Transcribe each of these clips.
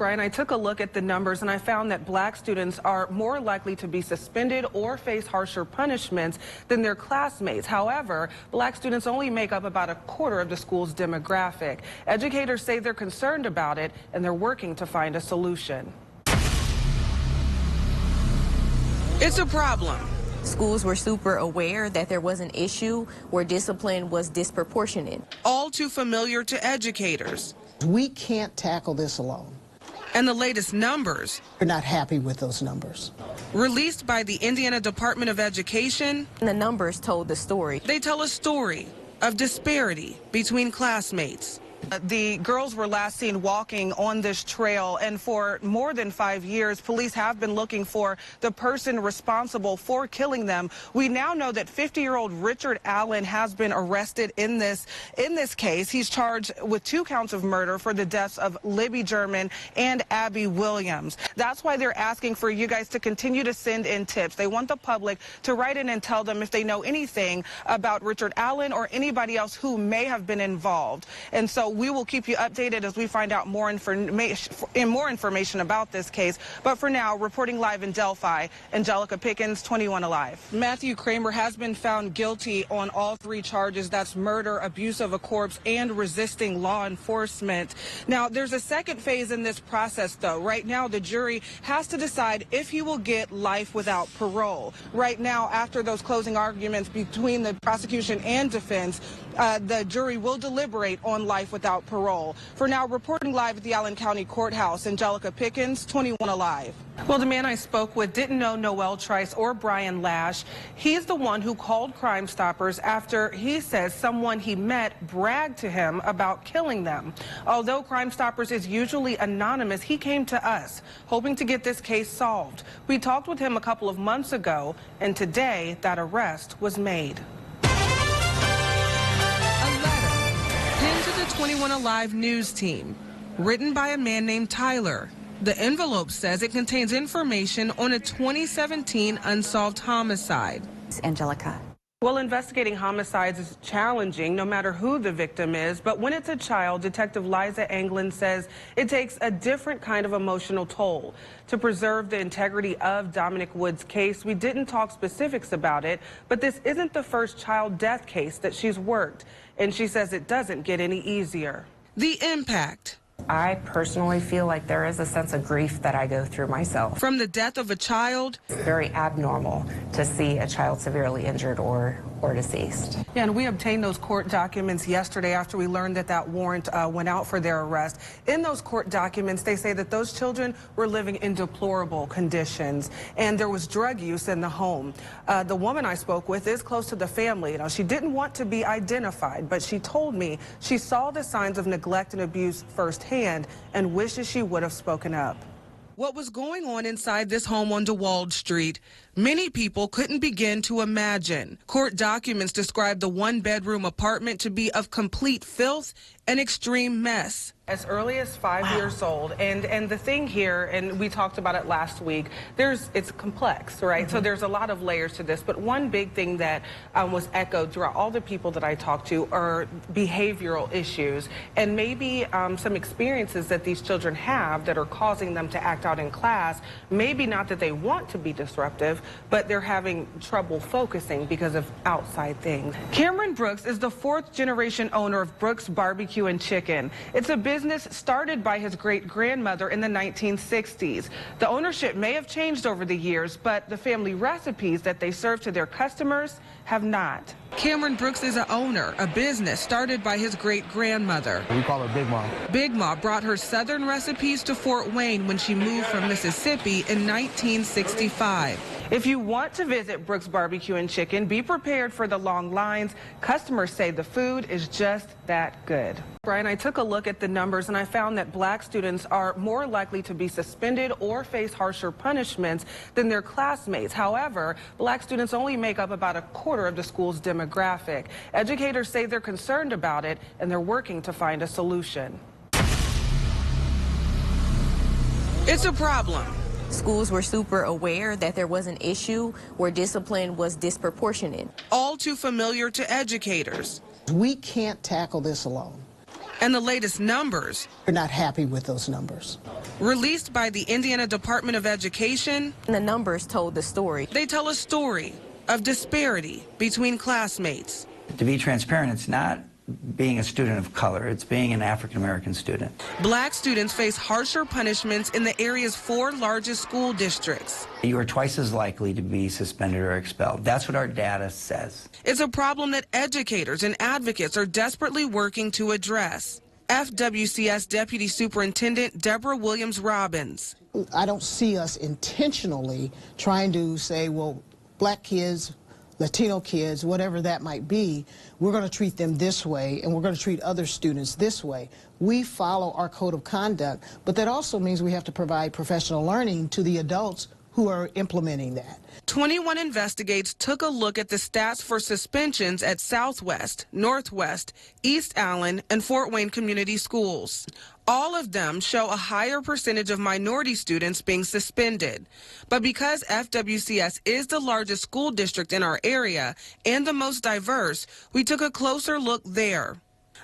Brian, I took a look at the numbers and I found that black students are more likely to be suspended or face harsher punishments than their classmates. However, black students only make up about a quarter of the school's demographic. Educators say they're concerned about it and they're working to find a solution. It's a problem. Schools were super aware that there was an issue where discipline was disproportionate. All too familiar to educators. We can't tackle this alone. And the latest numbers. We're not happy with those numbers. Released by the Indiana Department of Education. And the numbers told the story. They tell a story of disparity between classmates. The girls were last seen walking on this trail, and for more than 5 years, police have been looking for the person responsible for killing them. We now know that 50-year-old Richard Allen has been arrested in this case. He's charged with 2 counts of murder for the deaths of Libby German and Abby Williams. That's why they're asking for you guys to continue to send in tips. They want the public to write in and tell them if they know anything about Richard Allen or anybody else who may have been involved. And so we will keep you updated as we find out more information about this case. But for now, reporting live in Delphi, Angelica, Pickens, 21 Alive. Matthew Kramer has been found guilty on all 3 charges. That's murder, abuse of a corpse, and resisting law enforcement. Now, there's a second phase in this process, though. Right now, the jury has to decide if he will get life without parole. Right now, after those closing arguments between the prosecution and defense, the jury will deliberate on life without parole. For now, reporting live at the Allen County Courthouse, Angelica Pickens, 21 Alive. Well, the man I spoke with didn't know Noel Trice or Brian Lash. He's the one who called Crime Stoppers after he says someone he met bragged to him about killing them. Although Crime Stoppers is usually anonymous, he came to us, hoping to get this case solved. We talked with him a couple of months ago, and today that arrest was made. 21 Alive news team, written by a man named Tyler. The envelope says it contains information on a 2017 unsolved homicide. Angelica. Well, investigating homicides is challenging no matter who the victim is, but when it's a child, Detective Liza Anglin says it takes a different kind of emotional toll. To preserve the integrity of Dominic Wood's case, we didn't talk specifics about it, but this isn't the first child death case that she's worked, and she says it doesn't get any easier. The impact. I personally feel like there is a sense of grief that I go through myself. From the death of a child. It's very abnormal to see a child severely injured or deceased. Yeah, and we obtained those court documents yesterday after we learned that that warrant went out for their arrest. In those court documents, they say that those children were living in deplorable conditions, and there was drug use in the home. The woman I spoke with is close to the family. You know, she didn't want to be identified, but she told me she saw the signs of neglect and abuse firsthand and wishes she would have spoken up. What was going on inside this home on DeWald Street, many people couldn't begin to imagine. Court documents describe the 1-bedroom apartment to be of complete filth and extreme mess. As early as 5 years old, and the thing here, and we talked about it last week, it's complex, right? So there's a lot of layers to this, but one big thing that was echoed throughout all the people that I talked to are behavioral issues, and maybe some experiences that these children have that are causing them to act out in class. Maybe not that they want to be disruptive, but they're having trouble focusing because of outside things. Cameron Brooks is the 4th generation owner of Brooks Barbecue and Chicken. It's a business started by his great-grandmother in the 1960s. The ownership may have changed over the years, but the family recipes that they serve to their customers have not. Cameron Brooks is an owner, a business started by his great-grandmother. We call her Big Ma. Big Ma brought her Southern recipes to Fort Wayne when she moved from Mississippi in 1965. If you want to visit Brooks Barbecue and Chicken, be prepared for the long lines. Customers say the food is just that good. Brian, I took a look at the numbers and I found that black students are more likely to be suspended or face harsher punishments than their classmates. However, black students only make up about a quarter of the school's demographic. Educators say they're concerned about it and they're working to find a solution. It's a problem. Schools were super aware that there was an issue where discipline was disproportionate. All too familiar to educators. We can't tackle this alone. And the latest numbers, We're not happy with those numbers. released by the Indiana Department of Education, The numbers told the story. they tell a story of disparity between classmates. To be transparent, it's not being a student of color, it's being an African-American student. Black students face harsher punishments in the area's 4 largest school districts. You are twice as likely to be suspended or expelled. That's what our data says. It's a problem that educators and advocates are desperately working to address. FWCS Deputy Superintendent Deborah Williams-Robbins. I don't see us intentionally trying to say, well, black kids, Latino kids, whatever that might be, we're going to treat them this way and we're going to treat other students this way. We follow our code of conduct, but that also means we have to provide professional learning to the adults who are implementing that. 21 Investigates took a look at the stats for suspensions at Southwest, Northwest, East Allen, and Fort Wayne community schools. All of them show a higher percentage of minority students being suspended. But because FWCS is the largest school district in our area and the most diverse, we took a closer look there.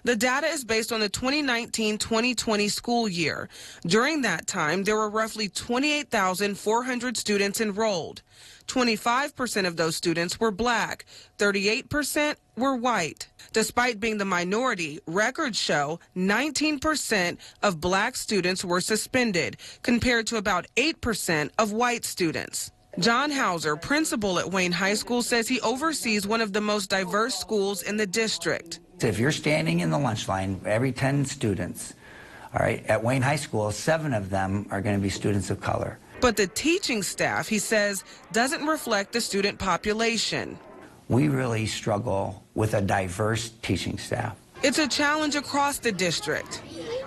The data is based on the 2019-2020 school year. During that time, there were roughly 28,400 students enrolled. 25% of those students were black, 38% were white. Despite being the minority, records show 19% of black students were suspended, compared to about 8% of white students. John Hauser, principal at Wayne High School, says he oversees one of the most diverse schools in the district. If you're standing in the lunch line, every 10 students, all right, at Wayne High School, 7 of them are going to be students of color. But the teaching staff, he says, doesn't reflect the student population. We really struggle with a diverse teaching staff. It's a challenge across the district,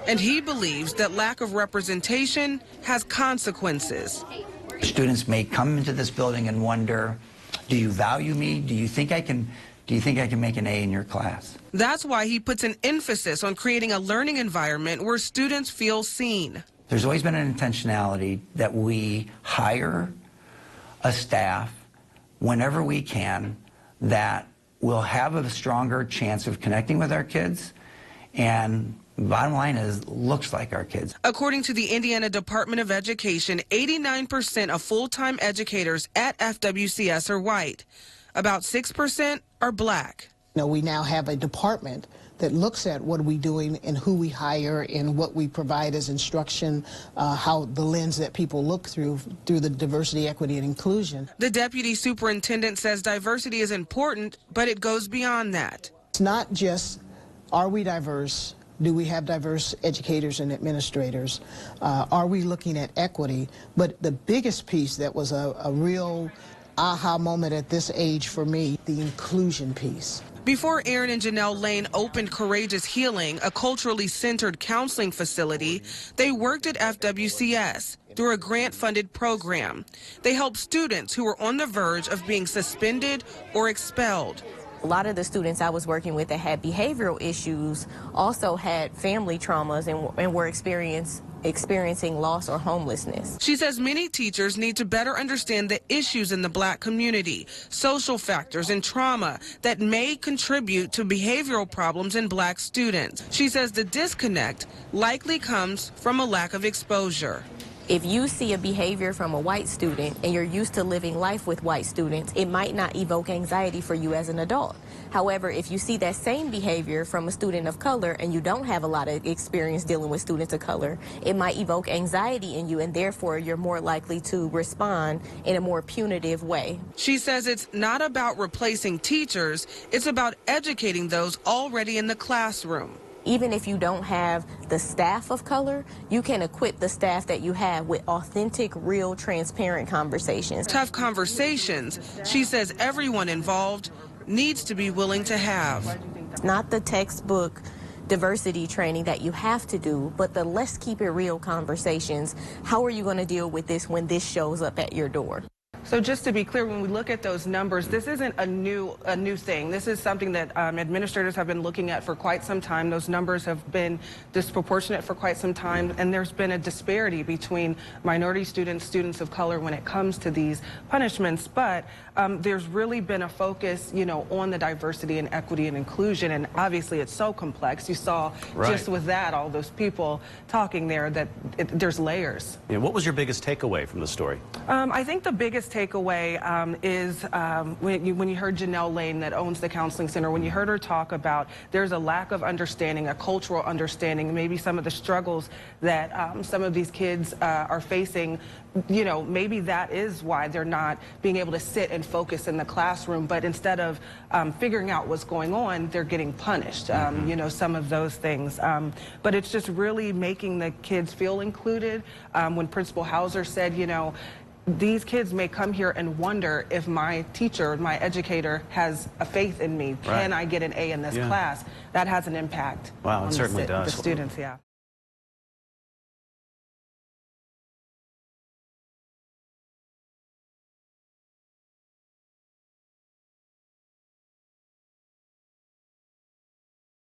and he believes that lack of representation has consequences. Students may come into this building and wonder, do you value me? Do you think I can make an A in your class? That's why he puts an emphasis on creating a learning environment where students feel seen. There's always been an intentionality that we hire a staff whenever we can that will have a stronger chance of connecting with our kids, and bottom line is, looks like our kids. According to the Indiana Department of Education, 89% of full-time educators at FWCS are white. About 6% are black. You know, we now have a department that looks at what are we doing and who we hire and what we provide as instruction, how the lens that people look through the diversity, equity, and inclusion. The deputy superintendent says diversity is important, but it goes beyond that. It's not just, are we diverse? Do we have diverse educators and administrators? Are we looking at equity? But the biggest piece that was a real aha moment at this age for me, the inclusion piece. Before Aaron and Janelle Lane opened Courageous Healing, a culturally centered counseling facility, they worked at FWCS through a grant-funded program. They helped students who were on the verge of being suspended or expelled. A lot of the students I was working with that had behavioral issues also had family traumas and were experiencing loss or homelessness. She says many teachers need to better understand the issues in the black community, social factors and trauma that may contribute to behavioral problems in black students. She says the disconnect likely comes from a lack of exposure. If you see a behavior from a white student and you're used to living life with white students, it might not evoke anxiety for you as an adult. However, if you see that same behavior from a student of color and you don't have a lot of experience dealing with students of color, it might evoke anxiety in you, and therefore you're more likely to respond in a more punitive way. She says it's not about replacing teachers, it's about educating those already in the classroom. Even if you don't have the staff of color, you can equip the staff that you have with authentic, real, transparent conversations. Tough conversations, she says everyone involved needs to be willing to have. It's not the textbook diversity training that you have to do, but the let's keep it real conversations. How are you going to deal with this when this shows up at your door? So just to be clear, when we look at those numbers, this isn't a new thing. This is something that administrators have been looking at for quite some time. Those numbers have been disproportionate for quite some time, and there's been a disparity between minority students, students of color when it comes to these punishments. But there's really been a focus, you know, on the diversity and equity and inclusion, and obviously it's so complex. You saw just with that, all those people talking there, that there's layers. Yeah, what was your biggest takeaway from the story? I think the biggest takeaway is when you heard Janelle Lane, that owns the counseling center, when you heard her talk about there's a lack of understanding, a cultural understanding, maybe some of the struggles that some of these kids are facing, you know, maybe that is why they're not being able to sit and focus in the classroom, but instead of figuring out what's going on, they're getting punished, you know, some of those things. But it's just really making the kids feel included. When Principal Hauser said, you know, these kids may come here and wonder if my teacher, my educator, has a faith in me. Can I get an A in this class? That has an impact Wow, it certainly does. The students, yeah.